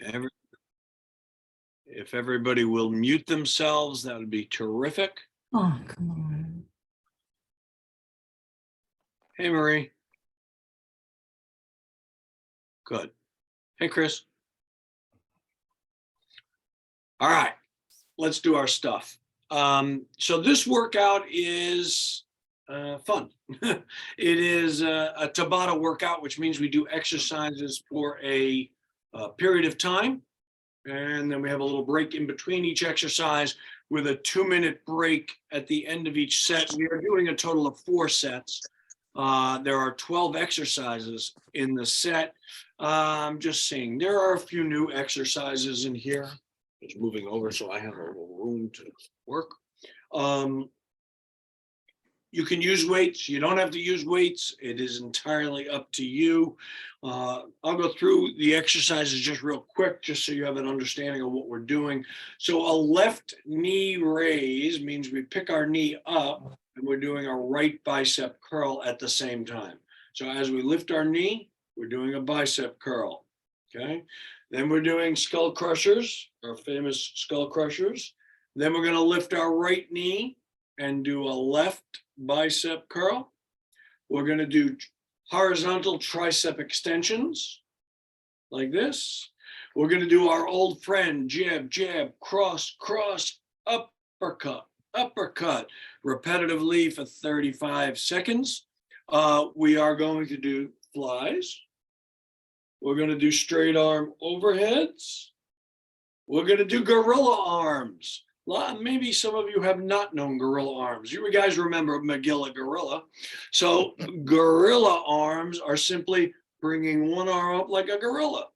Every, if everybody will mute themselves, that would be terrific. Oh, come on. Hey, Marie. Good. Hey, Chris. All right, let's do our stuff. So this workout is fun. It is a Tabata workout, which means we do exercises for a period of time. And then we have a little break in between each exercise with a 2-minute break at the end of each set. We are doing a total of 4 sets. There are 12 exercises in the set. I'm just saying there are a few new exercises in here. Just moving over so I have a little room to work. You can use weights. You don't have to use weights. It is entirely up to you. I'll go through the exercises just real quick, just so you have an understanding of what we're doing. So a left knee raise means we pick our knee up and we're doing a right bicep curl at the same time. So as we lift our knee, we're doing a bicep curl, okay? Then we're doing skull crushers, our famous skull crushers. Then we're gonna lift our right knee and do a left bicep curl. We're going to do horizontal tricep extensions like this. We're going to do our old friend jab, jab, cross, cross, uppercut, uppercut, repetitively for 35 seconds. We are going to do flies. We're going to do straight arm overheads. We're going to do gorilla arms. Maybe some of you have not known gorilla arms. You guys remember Magilla Gorilla. So gorilla arms are simply bringing one arm up like a gorilla,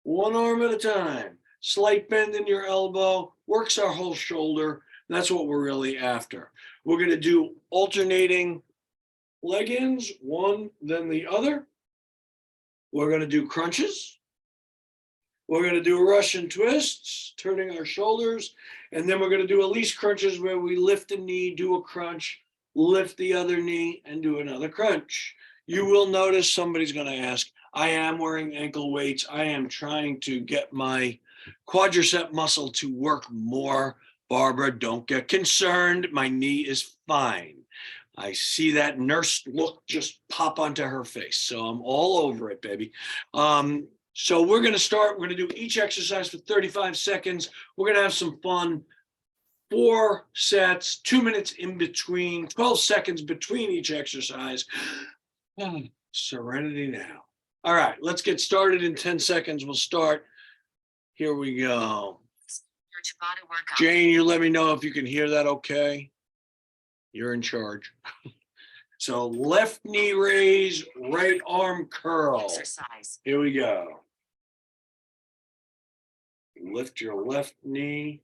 one arm at a time. Slight bend in your elbow, works our whole shoulder. That's what we're really after. We're going to do alternating leg ins, one then the other. We're going to do crunches. We're going to do Russian twists, turning our shoulders, and then we're going to do Elise crunches where we lift a knee, do a crunch, lift the other knee, and do another crunch. You will notice somebody's going to ask, I am wearing ankle weights. I am trying to get my quadricep muscle to work more. Barbara, don't get concerned. My knee is fine. I see that nurse look just pop onto her face. So I'm all over it, baby. So we're going to start. We're going to do each exercise for 35 seconds. We're going to have some fun. 4 sets, 2 minutes in between, 12 seconds between each exercise. Serenity now. All right, let's get started in 10 seconds. We'll start. Here we go. Jane, you let me know if you can hear that okay. You're in charge. So left knee raise, right arm curl. Exercise. Here we go. Lift your left knee.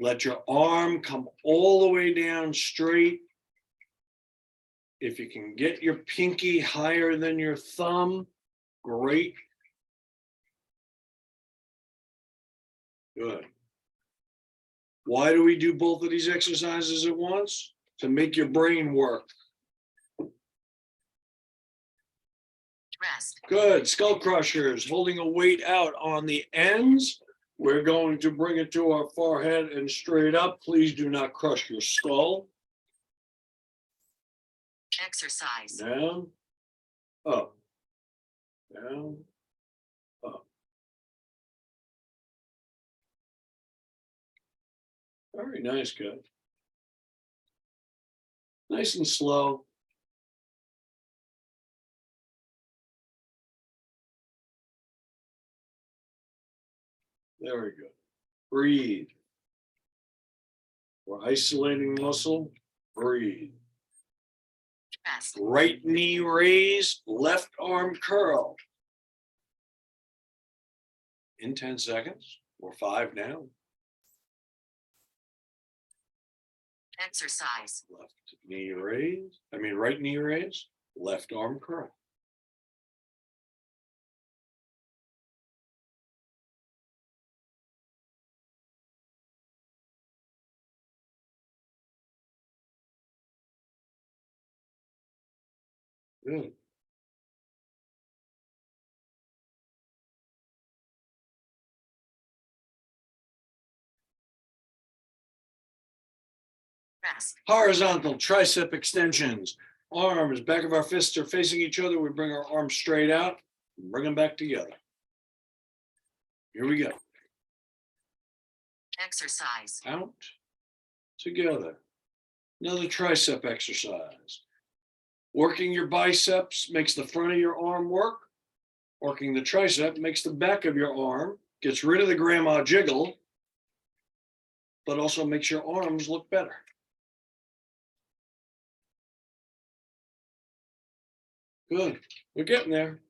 Let your arm come all the way down straight. If you can get your pinky higher than your thumb, great. Good. Why do we do both of these exercises at once? To make your brain work. Rest. Good. Skull crushers, holding a weight out on the ends. We're going to bring it to our forehead and straight up. Please do not crush your skull. Exercise. Down, up, down, up. Very nice, good. Nice and slow. Very good. Breathe. We're isolating muscle. Breathe. Rest. Right knee raise, left arm curl. In 10 seconds, or 5 now. Exercise. Left knee raise, right knee raise, left arm curl. Good. Rest. Horizontal tricep extensions. Arms, back of our fists are facing each other. We bring our arms straight out, bring them back together. Here we go. Exercise. Out, together. Another tricep exercise. Working your biceps makes the front of your arm work. Working the tricep makes the back of your arm, gets rid of the grandma jiggle, but also makes your arms look better. Good. We're getting there.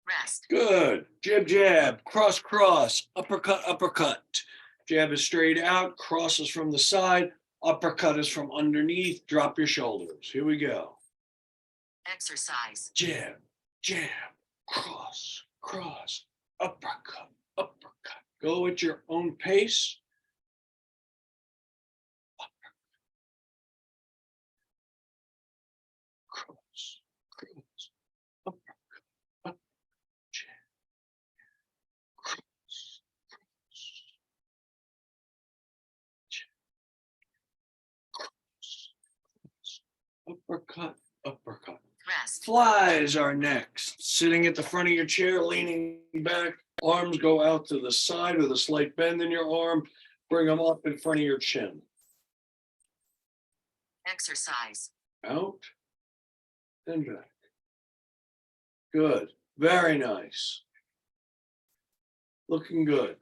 Rest. Good. Jab, jab, cross, cross, uppercut, uppercut. Jab is straight out, cross is from the side, uppercut is from underneath. Drop your shoulders. Here we go. Exercise. Jab, jab, cross, cross, uppercut, uppercut. Go at your own pace. Cross, cross, uppercut, uppercut, jab, cross, cross, jab, cross, cross, uppercut, uppercut. Rest. Flies are next. Sitting at the front of your chair, leaning back, arms go out to the side with a slight bend in your arm. Bring them up in front of your chin. Exercise. Out and back. Good. Very nice. Looking good.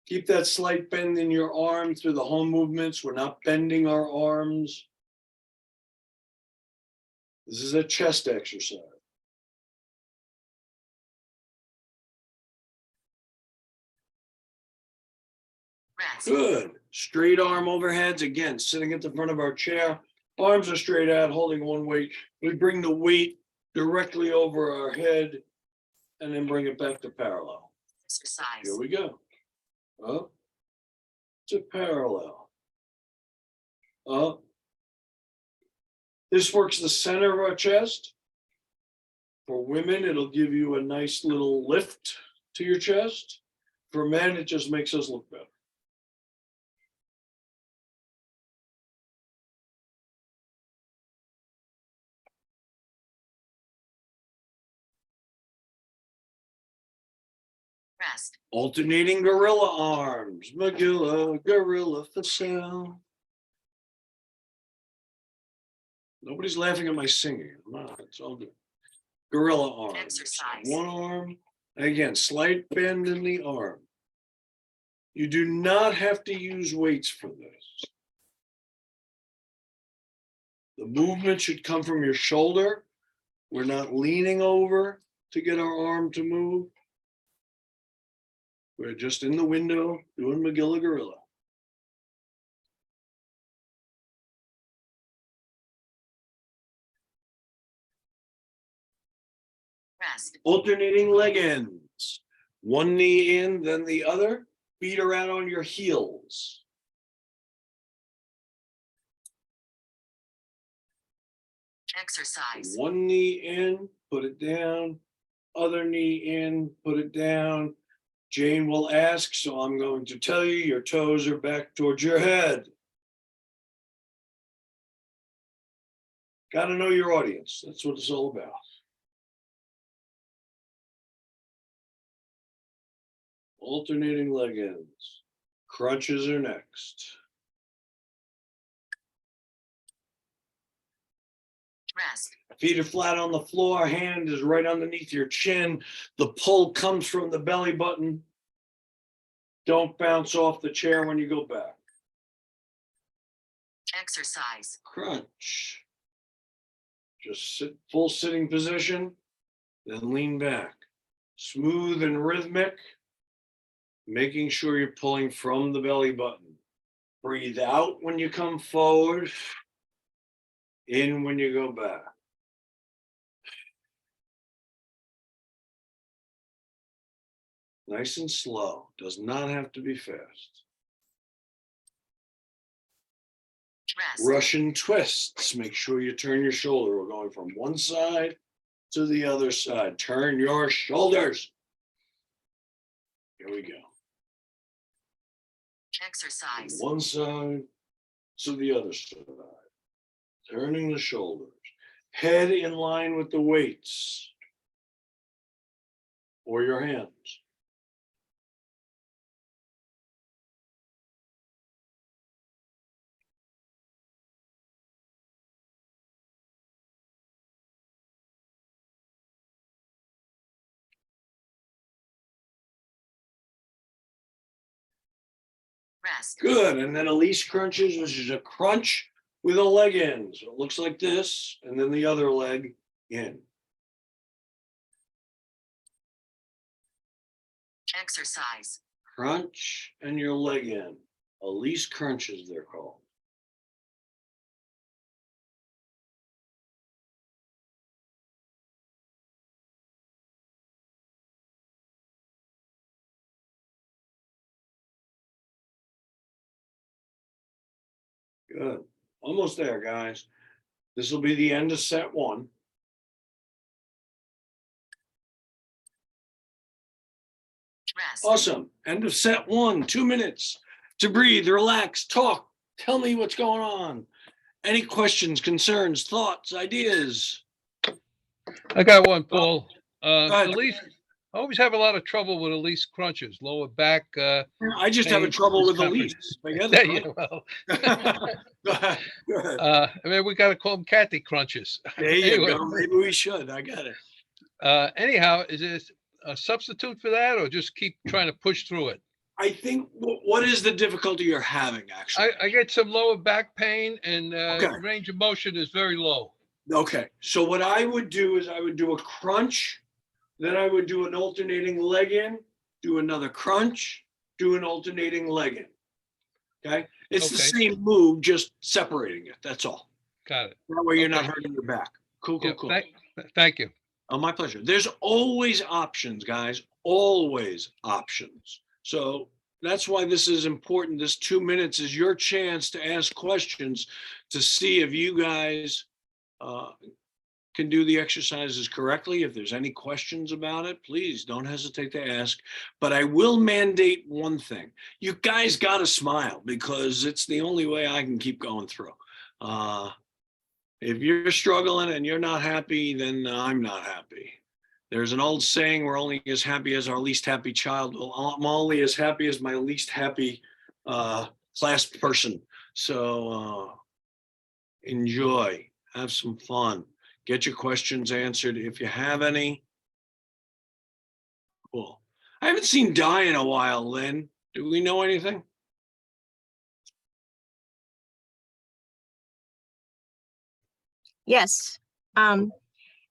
Keep that slight bend in your arm through the whole movements. We're not bending our arms. This is a chest exercise. Rest. Good. Straight arm overheads. Again, sitting at the front of our chair. Arms are straight out, holding one weight. We bring the weight directly over our head and then bring it back to parallel. Exercise. Here we go. Up to parallel. Up. This works the center of our chest. For women, it'll give you a nice little lift to your chest. For men, it just makes us look better. Rest. Alternating gorilla arms. Magilla, gorilla for sale. Nobody's laughing at my singing. No, it's all good. Gorilla arms. Exercise. One arm. Again, slight bend in the arm. You do not have to use weights for this. The movement should come from your shoulder. We're not leaning over to get our arm to move. We're just in the window doing Magilla Gorilla. Rest. Alternating leg ends. One knee in, then the other. Feet around on your heels. Exercise. One knee in, put it down. Other knee in, put it down. Jane will ask, so I'm going to tell you your toes are back towards your head. Got to know your audience. That's what it's all about. Alternating leg ends. Crunches are next. Rest. Feet are flat on the floor, hand is right underneath your chin. The pull comes from the belly button. Don't bounce off the chair when you go back. Exercise. Crunch. Just sit full sitting position, then lean back. Smooth and rhythmic, making sure you're pulling from the belly button. Breathe out when you come forward, in when you go back. Nice and slow, does not have to be fast. Rest. Russian twists, make sure you turn your shoulder. We're going from one side to the other side. Turn your shoulders. Here we go. Exercise. One side to the other side. Turning the shoulders. Head in line with the weights or your hands. Rest. Good. And then Elise crunches, which is a crunch with a leg in. So it looks like this, and then the other leg in. Exercise. Crunch and your leg in. Elise crunches, they're called. Good. Almost there, guys. This will be the end of set one. Rest. Awesome. End of set one. 2 minutes to breathe, relax, talk. Tell me what's going on. Any questions, concerns, thoughts, ideas? I got one, Paul. Go ahead. Elise, I always have a lot of trouble with Elise crunches, lower back. I just have a pain, trouble with discomfort. Elise. Forget Yeah, it, well, Go ahead. Go ahead. I mean, we got to call them Kathy crunches. There you Anyway, go. Maybe we should. I got it. anyhow, is there a substitute for that, or just keep trying to push through it? I think what is the difficulty you're having, actually? I get some lower back pain, and Okay. range of motion is very low. Okay. So what I would do is I would do a crunch, then I would do an alternating leg in, do another crunch, do an alternating leg in. Okay. It's the Okay. same move, just separating it. That's all. Got it. That way you're not Okay. hurting your back. Cool, Yeah, cool. thank you. Oh, my pleasure. There's always options, guys. Always options. So that's why this is important. This 2 minutes is your chance to ask questions to see if you guys can do the exercises correctly. If there's any questions about it, please don't hesitate to ask. But I will mandate one thing. You guys got to smile because it's the only way I can keep going through. If you're struggling and you're not happy, then I'm not happy. There's an old saying, we're only as happy as our least happy child. Well, I'm only as happy as my least happy class person. So enjoy, have some fun, get your questions answered if you have any. Cool. I haven't seen Di in a while, Lynn. Do we know anything? Yes.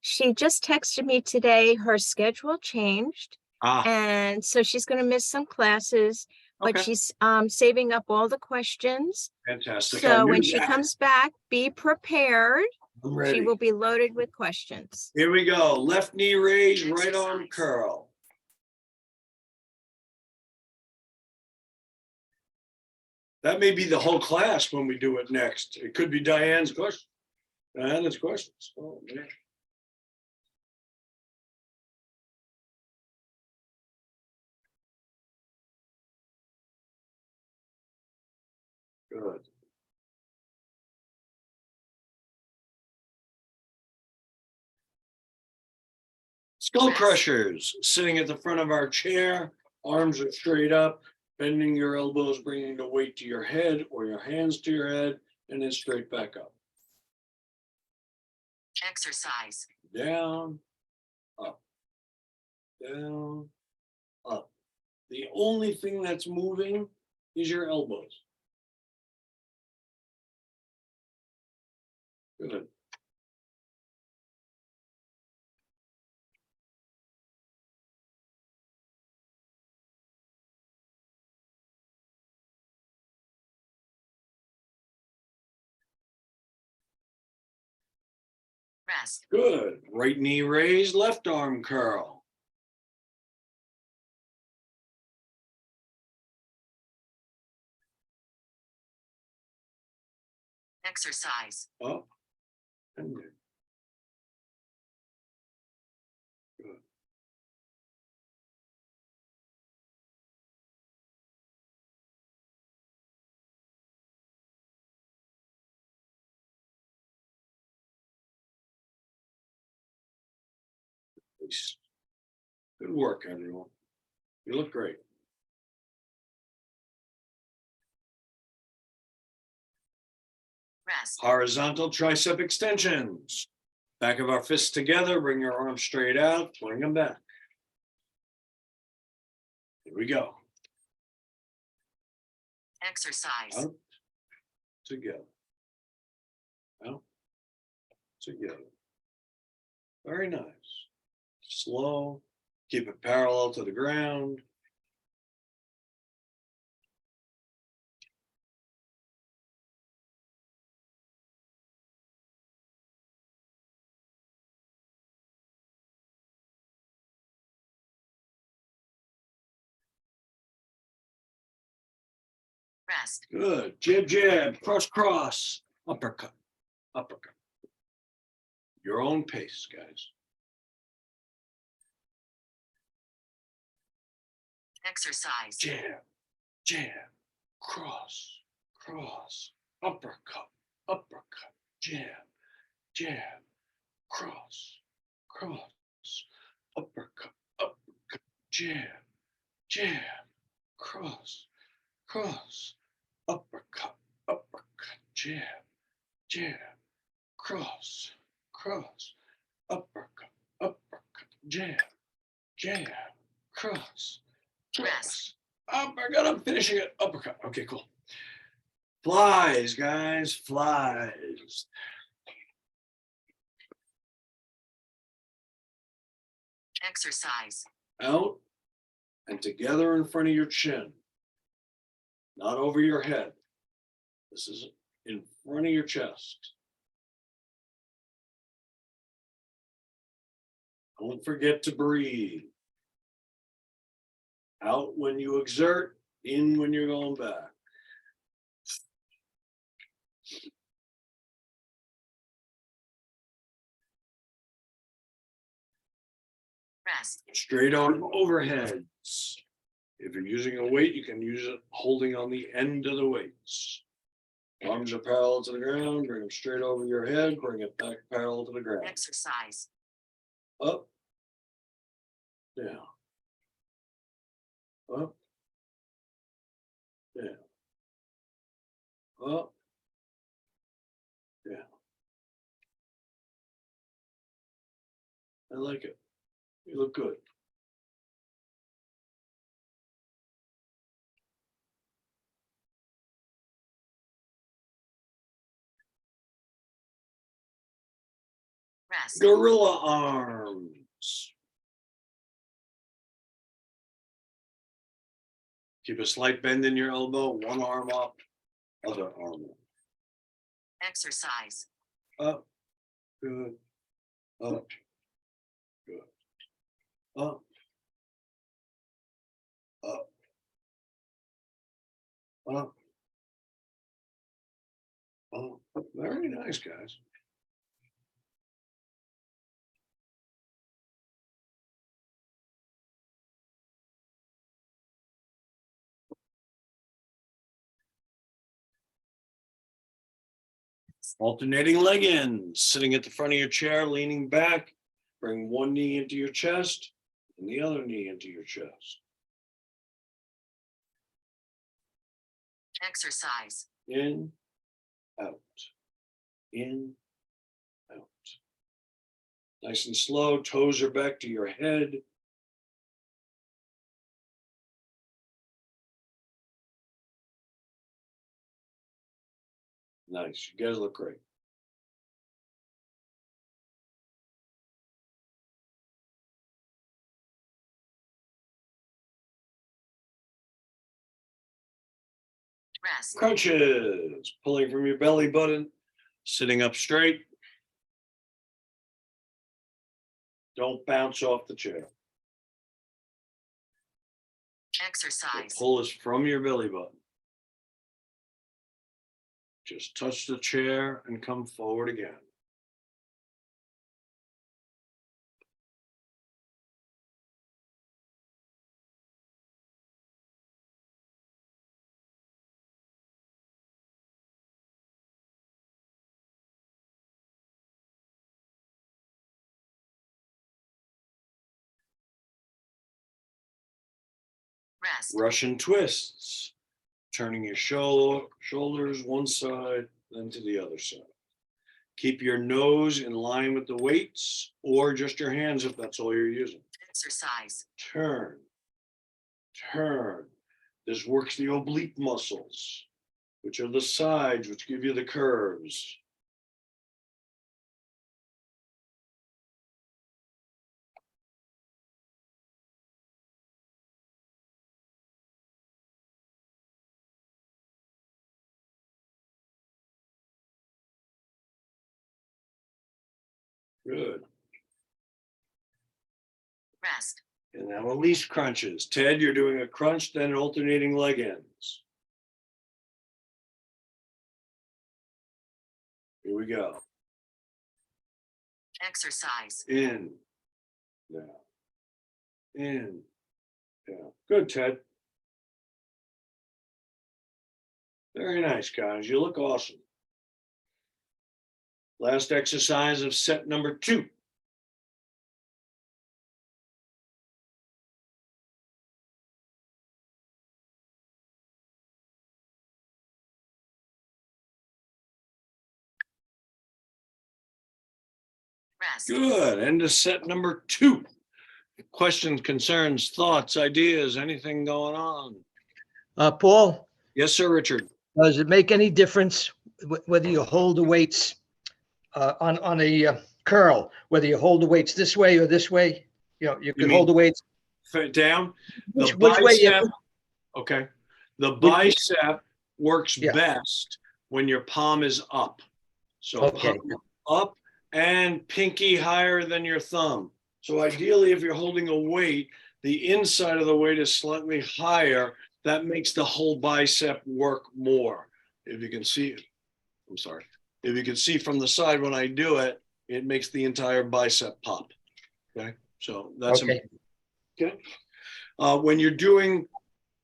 She just texted me today. Her schedule changed, Ah, and so she's going to miss some classes, but okay, she's saving up all the questions. fantastic. I So knew when she that. comes back, be prepared. I'm She ready. will be loaded with questions. Here we go. Left knee raise, right arm curl. That may be the whole class when we do it next. It could be Diane's question. Diana's questions. Oh, man. Good. Skull crushers, sitting at the front of our chair, arms are straight up, bending your elbows, bringing the weight to your head or your hands to your head, and then straight back up. Exercise. Down, up, down, up. The only thing that's moving is your elbows. Good. Rest. Good. Right knee raise, left arm curl. Exercise. Up and down. Nice. Good work, everyone. You look great. Rest. Horizontal tricep extensions. Back of our fists together, bring your arms straight out, bring them back. Here we go. Exercise. Out, together. Out, together. Very nice. Slow. Keep it parallel to the ground. Rest. Good. Jab, jab, cross, cross, uppercut, uppercut. Your own pace, guys. Exercise. Jab, jab, cross, cross, uppercut, uppercut, jab, jab, cross, cross, uppercut, uppercut, jab, jab, cross, cross, uppercut, uppercut, jab, jab, cross, cross, uppercut, uppercut, jab, jab, cross, Rest. uppercut. I'm finishing it. Uppercut. Okay, cool. Flies, guys, flies. Exercise. Out and together in front of your chin, not over your head. This is in front of your chest. Don't forget to breathe. Out when you exert, in when you're going back. Rest. Straight arm overheads. If you're using a weight, you can use it holding on the end of the weights. Arms are parallel to the ground, bring them straight over your head, bring it back parallel to the ground. Exercise. Up, down, up, down, up, down. I like it. You look good. Rest. Gorilla arms. Keep a slight bend in your elbow, one arm up, other arm Exercise. up, good, up, good, up, up, up, up. Very nice, guys. Alternating leg ins, sitting at the front of your chair, leaning back. Bring one knee into your chest and the other knee into your chest. Exercise. In, out, in, out. Nice and slow, toes are back to your head. Nice, you guys look great. Rest. Crunches, pulling from your belly button, sitting up straight. Don't bounce off the chair. The Exercise. pull is from your belly button. Just touch the chair and come forward again. Rest. Russian twists, turning your shoulders one side, then to the other side. Keep your nose in line with the weights or just your hands if that's all you're using. Exercise. Turn, turn. This works the oblique muscles, which are the sides, which give you the curves. Good. Rest. And now release crunches. Ted, you're doing a crunch, then alternating leg ends. Here we go. Exercise. In, down, in, down. Good, Ted. Very nice, guys. You look awesome. Last exercise of set number 2. Rest. Good. End of set number 2. Questions, concerns, thoughts, ideas, anything going on? Paul, Yes, sir, Richard. does it make any difference whether you hold the weights on a curl, whether you hold the weights this way or this way? You can mean hold the weights Down. The which way you. bicep. Okay. The bicep works Yeah. best when your palm is up. So Okay. palm up and pinky higher than your thumb. So ideally, if you're holding a weight, the inside of the weight is slightly higher. That makes the whole bicep work more. If you can see, I'm sorry. If you can see from the side when I do it, it makes the entire bicep pop. Okay. So that's Okay. okay. When you're doing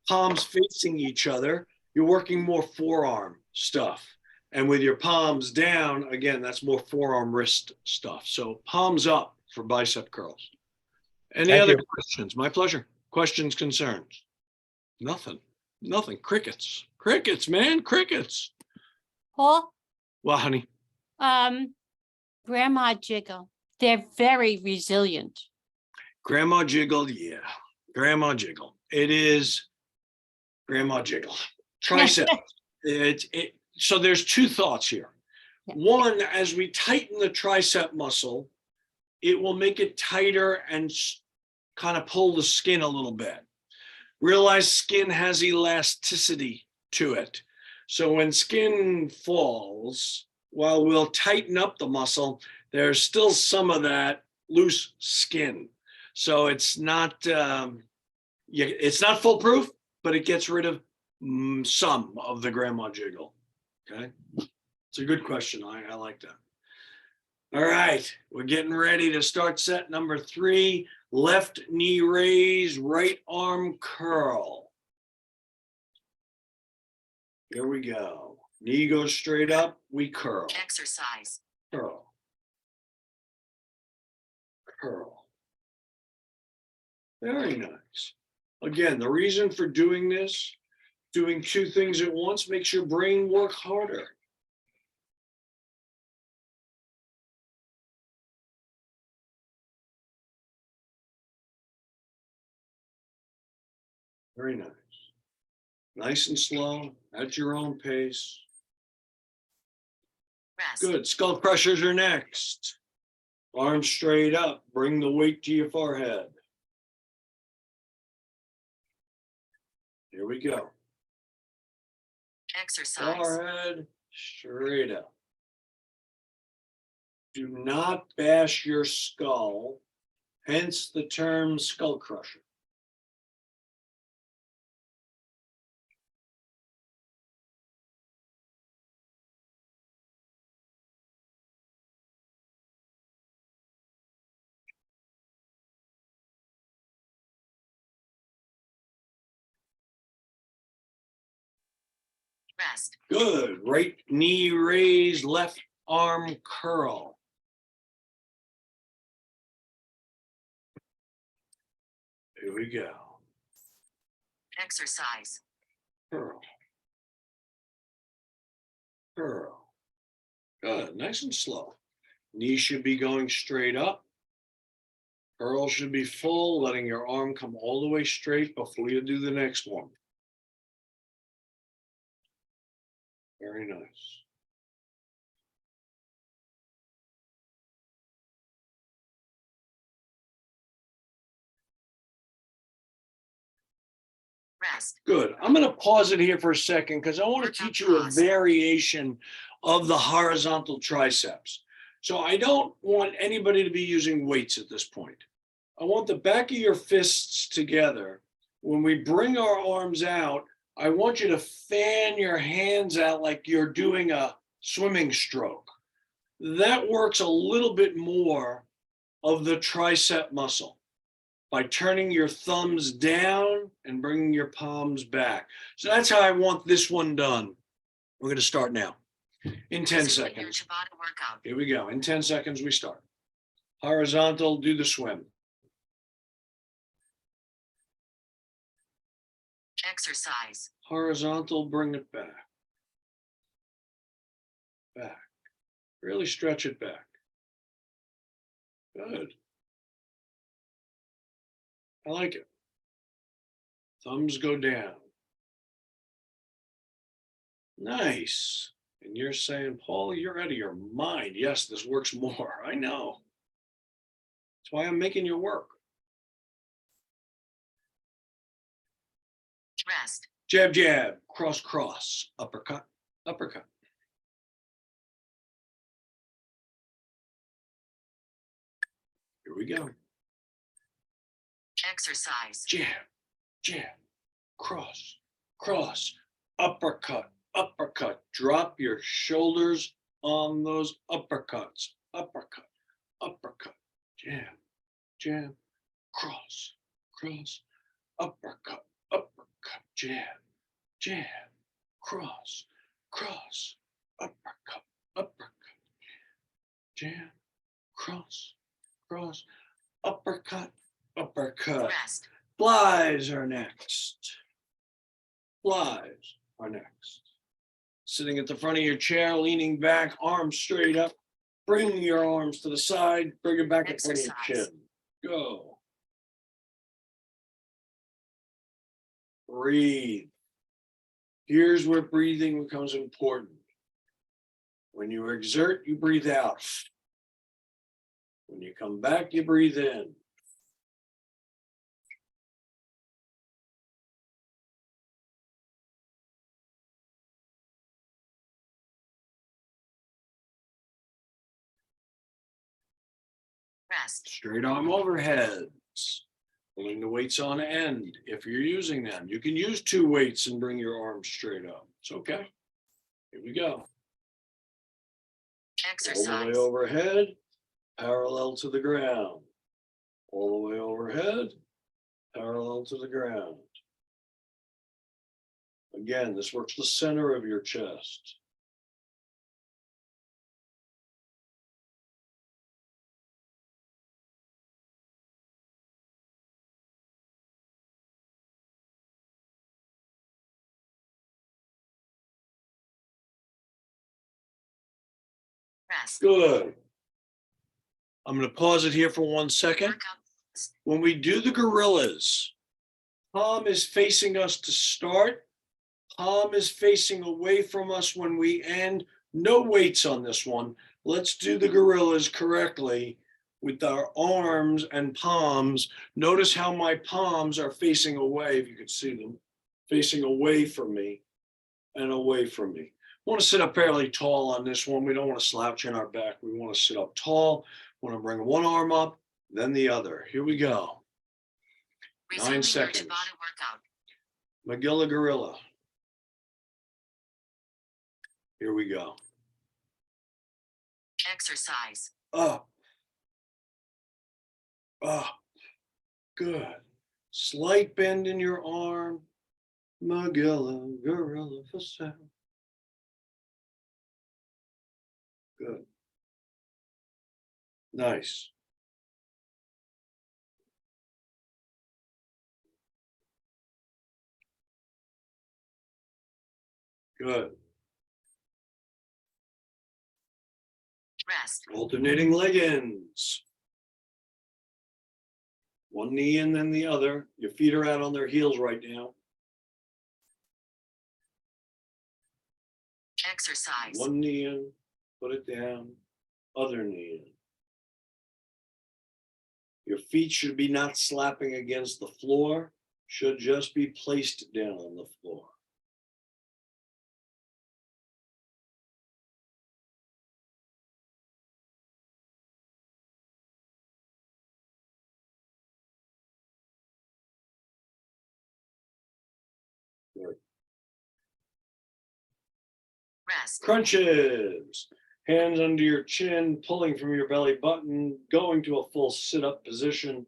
palms facing each other, you're working more forearm stuff. And with your palms down, again, that's more forearm wrist stuff. So palms up for bicep curls. Any Thank other you. questions? My pleasure. Questions, concerns? Nothing. Crickets. Crickets, man. Crickets. Paul, Well, honey. Grandma Jiggle, they're very resilient. Grandma Jiggle, yeah. Grandma Jiggle. It is Grandma Jiggle. Tricep. So there's 2 thoughts here. Yeah. One, as we tighten the tricep muscle, it will make it tighter and kind of pull the skin a little bit. Realize skin has elasticity to it. So when skin falls, while we'll tighten up the muscle, there's still some of that loose skin. So it's not foolproof, but it gets rid of some of the grandma jiggle. Okay, it's a good question. I like that. All right, we're getting ready to start set number 3. Left knee raise, right arm curl. Here we go. Knee goes straight up, we curl. Exercise. Curl. Curl. Very nice. Again, the reason for doing this, doing 2 things at once makes your brain work harder. Very nice. Nice and slow, at your own pace. Rest. Good. Skull crushers are next. Arms straight up. Bring the weight to your forehead. Here we go. Exercise. Forehead straight up. Do not bash your skull, hence the term skull crusher. Rest. Good. Right knee raise, left arm curl. Here we go. Exercise. Curl. Curl. Good, nice and slow. Knees should be going straight up. Curl should be full, letting your arm come all the way straight before you do the next one. Very nice. Rest. Good. I'm going to pause it here for a second because I want to Workout teach you a pause. variation of the horizontal triceps. So I don't want anybody to be using weights at this point. I want the back of your fists together. When we bring our arms out, I want you to fan your hands out like you're doing a swimming stroke. That works a little bit more of the tricep muscle by turning your thumbs down and bringing your palms back. So that's how I want this one done. We're going to start now. In 10 Resuming your seconds. Tabata workout. Here we go. In 10 seconds, we start. Horizontal, do the swim. Exercise. Horizontal, bring it back. Back. Really stretch it back. Good. I like it. Thumbs go down. Nice. And you're saying, Paul, you're out of your mind. Yes, this works more. I know. That's why I'm making you work. Rest. Jab, jab, cross, cross, uppercut, uppercut. Here we go. Exercise. Jab, jab, cross, cross, uppercut, uppercut. Drop your shoulders on those uppercuts. Uppercut, uppercut, jab, jab, cross, cross, uppercut, uppercut, jab, jab, cross, cross, uppercut, uppercut, jab, cross, cross, uppercut, uppercut. Rest. Flies are next. Flies are next. Sitting at the front of your chair, leaning back, arms straight up. Bring your arms to the side, bring it back in front of your Exercise. chin. Go. Breathe. Here's where breathing becomes important. When you exert, you breathe out. When you come back, you breathe in. Rest. Straight arm overheads. Pulling the weights on end. If you're using them, you can use 2 weights and bring your arms straight up. It's okay. Here we go. All the way Exercise. overhead, parallel to the ground. All the way overhead, parallel to the ground. Again, this works the center of your chest. Rest. Good. I'm going to pause it here for 1 second. Workout. When we do the gorillas, palm is facing us to start. Palm is facing away from us when we end. No weights on this one. Let's do the gorillas correctly with our arms and palms. Notice how my palms are facing away, if you could see them, facing away from me and away from me. I want to sit up fairly tall on this one. We don't want to slouch in our back. We want to sit up tall. We want to bring one arm up, then the other. Here we go. Resuming your seconds. Tabata workout. Magilla gorilla. Here we go. Exercise. Up. Up. Good. Slight bend in your arm. Magilla gorilla for sound. Good. Nice. Good. Rest. Alternating leg ins. One knee in, then the other. Your feet are out on their heels right now. Exercise. One knee in, put it down, other knee in. Your feet should be not slapping against the floor, should just be placed down on the floor. Good. Rest. Crunches. Hands under your chin, pulling from your belly button, going to a full sit-up position,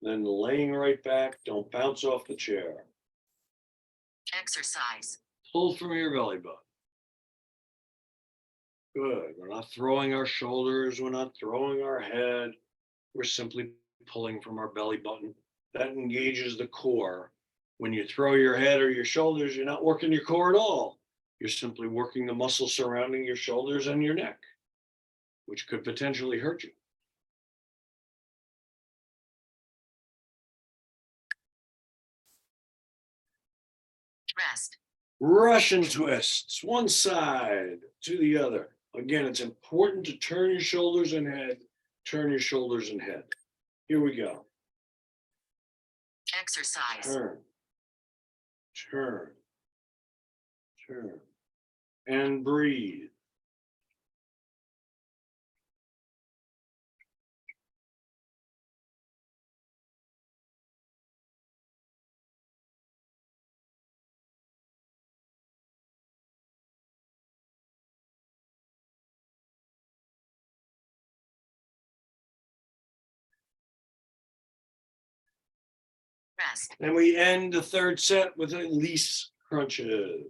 then laying right back. Don't bounce off the chair. Exercise. Pull from your belly button. Good. We're not throwing our shoulders. We're not throwing our head. We're simply pulling from our belly button. That engages the core. When you throw your head or your shoulders, you're not working your core at all. You're simply working the muscles surrounding your shoulders and your neck, which could potentially hurt you. Rest. Russian twists, one side to the other. Again, it's important to turn your shoulders and head, turn your shoulders and head. Here we go. Exercise. Turn, turn, turn, and breathe. Rest. And we end the third set with release crunches.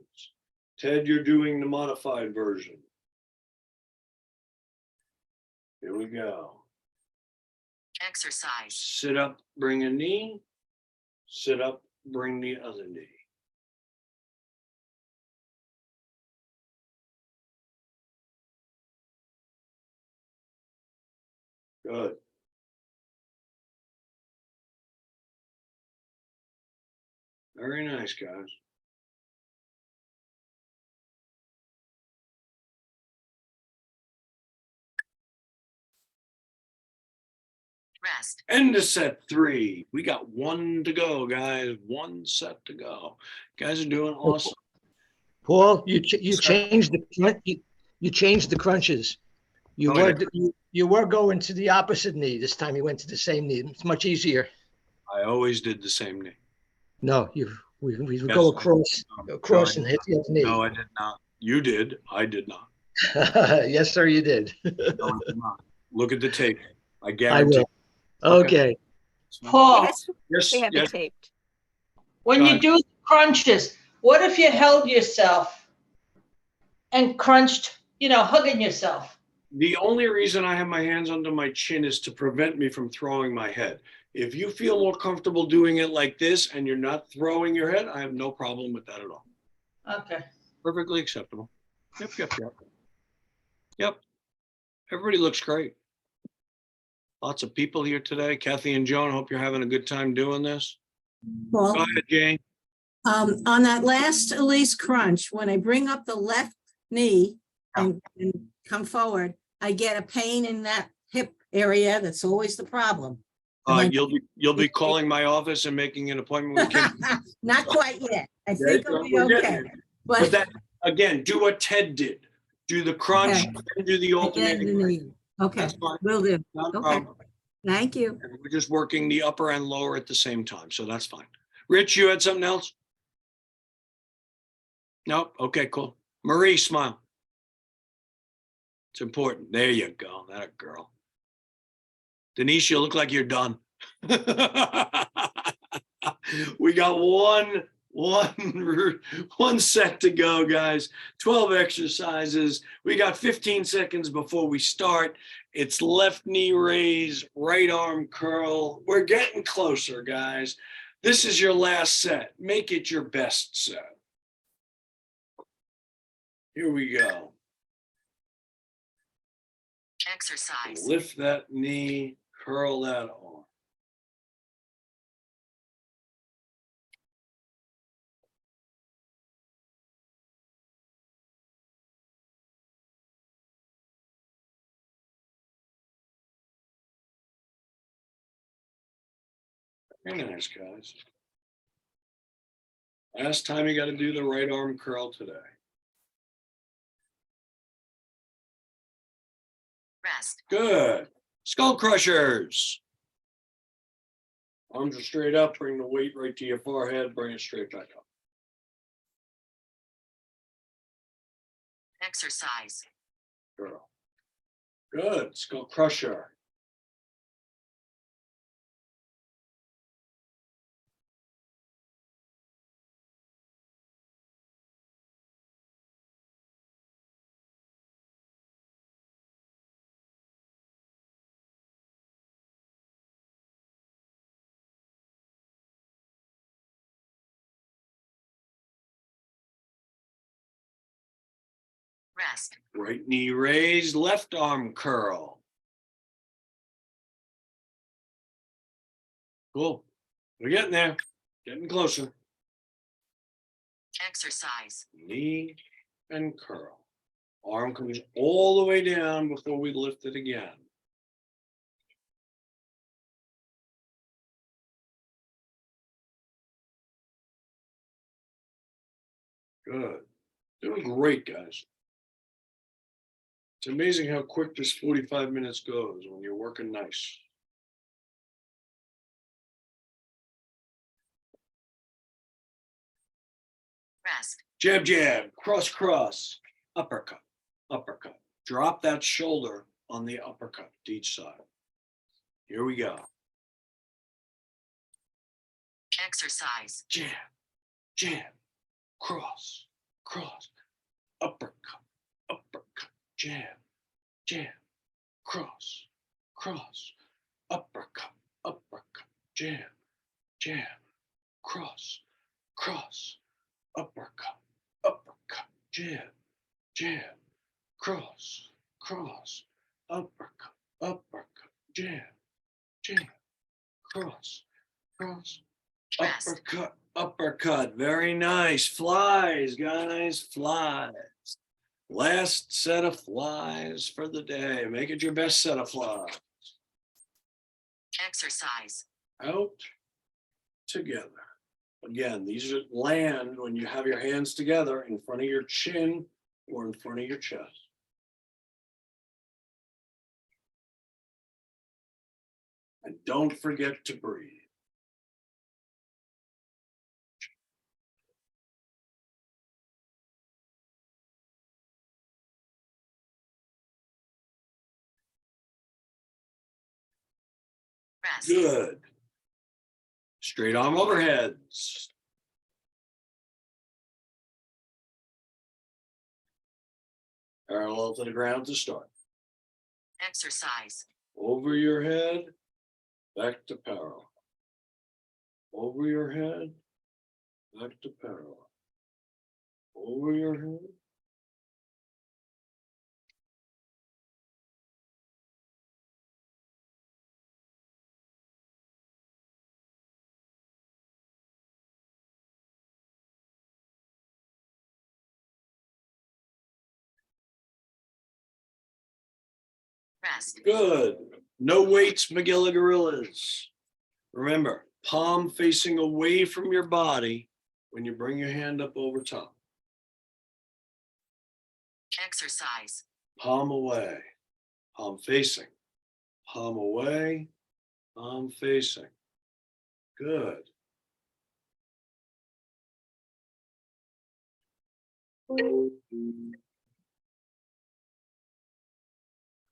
Ted, you're doing the modified version. Here we go. Exercise. Sit up, bring a knee. Sit up, bring the other knee. Good. Very nice, guys. Rest. End of set 3. We got one to go, guys. One set to go. Guys are doing awesome. Paul, you changed you changed the crunches. You Oh, were yeah. you were going to the opposite knee. This time you went to the same knee. It's much easier. I always did the same knee. No, we Yes, go I- across and hit the other knee. No, I did not. You did. I did not. Yes, sir, you did. No, I did not. Look at the tape. I I guarantee. will. Okay. Paul, Yes, Yes, we have it yes. taped. when Go you ahead. do the crunches, what if you held yourself and crunched, hugging yourself? The only reason I have my hands under my chin is to prevent me from throwing my head. If you feel more comfortable doing it like this and you're not throwing your head, I have no problem with that at all. Okay. Perfectly acceptable. Yep. Yep. Everybody looks great. Lots of people here today. Kathy and Joan, hope you're having a good time doing this. Go Well, ahead, Jane. on that last Elise crunch, when I bring up the left knee and come forward, I get a pain in that hip area. That's always the problem. You'll be calling my office and making an appointment with Kim. Not quite yet. I Yeah, think I'll be we're getting okay. there. But that, again, do what Ted did. Do the crunch, Okay. and do the Again, alternating. the leg. knee. Okay, That's fine. will do. Not a Okay. problem. Thank you. And we're just working the upper and lower at the same time, so that's fine. Rich, you had something else? Nope. Okay, cool. Marie, smile. It's important. There you go. That a girl. Denise, you look like you're done. We got one set to go, guys. 12 exercises. We got 15 seconds before we start. It's left knee raise, right arm curl. We're getting closer, guys. This is your last set. Make it your best set. Here we go. Exercise. Lift that knee, curl that arm. Very nice, guys. Last time you got to do the right arm curl today. Rest. Good. Skull crushers. Arms are straight up. Bring the weight right to your forehead. Bring it straight back up. Exercise. Girl. Good. Skull crusher. Rest. Right knee raised. Left arm curl. Cool. We're getting there. Getting closer. Exercise. Knee and curl. Arm comes all the way down before we lift it again. Good. Doing great, guys. It's amazing how quick this 45 minutes goes when you're working nice. Rest. Jab, jab, cross, cross, uppercut, uppercut. Drop that shoulder on the uppercut to each side. Here we go. Exercise. Jab, jab, cross, cross, uppercut, uppercut, jab, jab, cross, cross, uppercut, uppercut, jab, jab, cross, cross, uppercut, uppercut, jab, jab, cross, cross, uppercut, uppercut, jab, jab, cross, cross, Rest. uppercut, uppercut. Very nice. Flies, guys, flies. Last set of flies for the day. Make it your best set of flies. Exercise. Out, together. Again, these are land when you have your hands together in front of your chin or in front of your chest. And don't forget to breathe. Rest. Good. Straight arm overheads. Parallel to the ground to start. Exercise. Over your head, back to parallel. Over your head, back to parallel. Over your head. Rest. Good. No weights, Magilla Gorillas. Remember, palm facing away from your body when you bring your hand up over top. Exercise. Palm away, palm facing, palm away, palm facing. Good.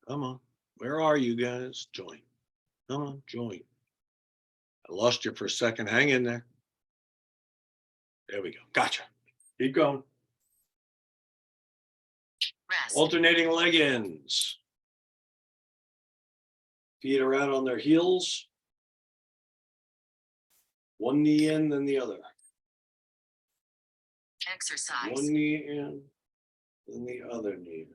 Come on. Where are you guys? Join. Come on, join. I lost you for a second. Hang in there. There we go. Gotcha. Keep going. Rest. Alternating leg ins. Feet are out on their heels. One knee in, then the other. Exercise. One knee in, Then the other knee.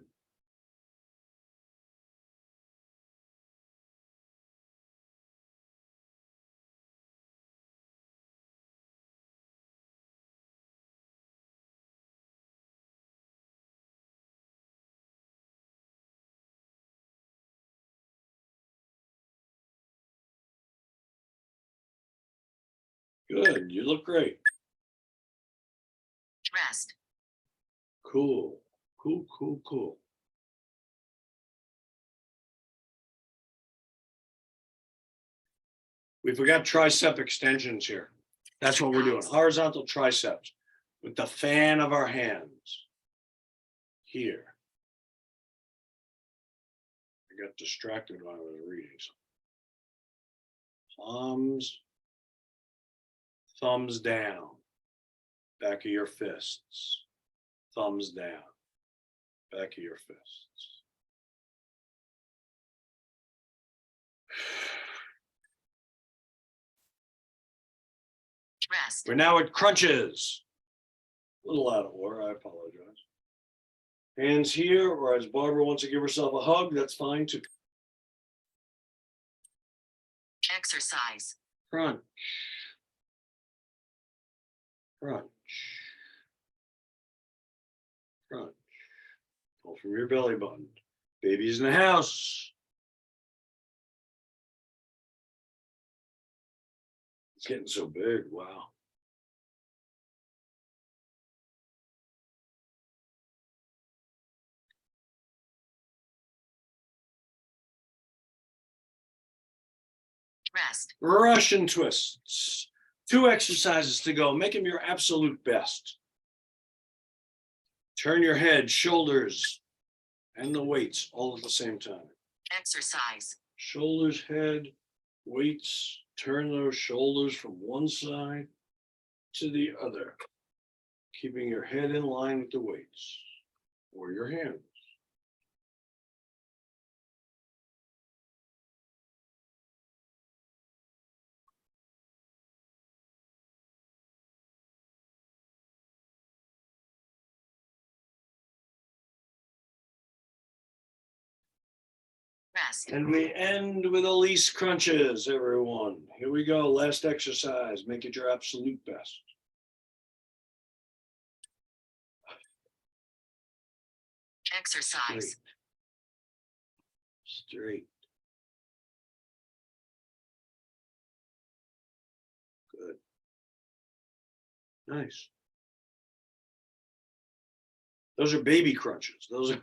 Good, you look great. Rest. Cool, cool, cool, cool. We forgot tricep extensions here. That's what we're doing, horizontal triceps with the fan of our hands. Here. I got distracted while I was reading. Palms, thumbs down, back of your fists, thumbs down, back of your fists. Rest. We're now at crunches. A little out of order, I apologize. Hands here, or as Barbara wants to give herself a hug, that's fine too. Exercise. Crunch. Crunch. Crunch. Pull from your belly button. Baby's in the house. It's getting so big, wow. Rest. Russian twists. 2 exercises to go. Make them your absolute best. Turn your head, shoulders, and the weights all at the same time. Exercise. Shoulders, head, weights. Turn those shoulders from one side to the other, keeping your head in line with the weights or your hands. Rest. And we end with Elise crunches, everyone. Here we go. Last exercise. Make it your absolute best. Exercise. Straight. Good. Nice. Those are baby crunches. Those are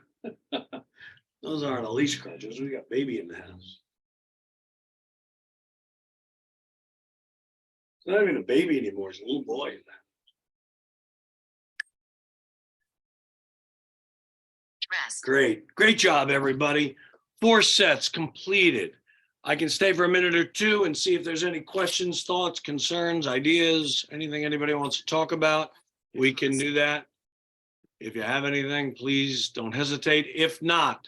those aren't Elise crunches. We got baby in the house. It's not even a baby anymore. It's a little boy in there. Rest. Great. Great job, everybody. 4 sets completed. I can stay for a minute or two and see if there's any questions, thoughts, concerns, ideas, anything anybody wants to talk about. We can do that. If you have anything, please don't hesitate. If not,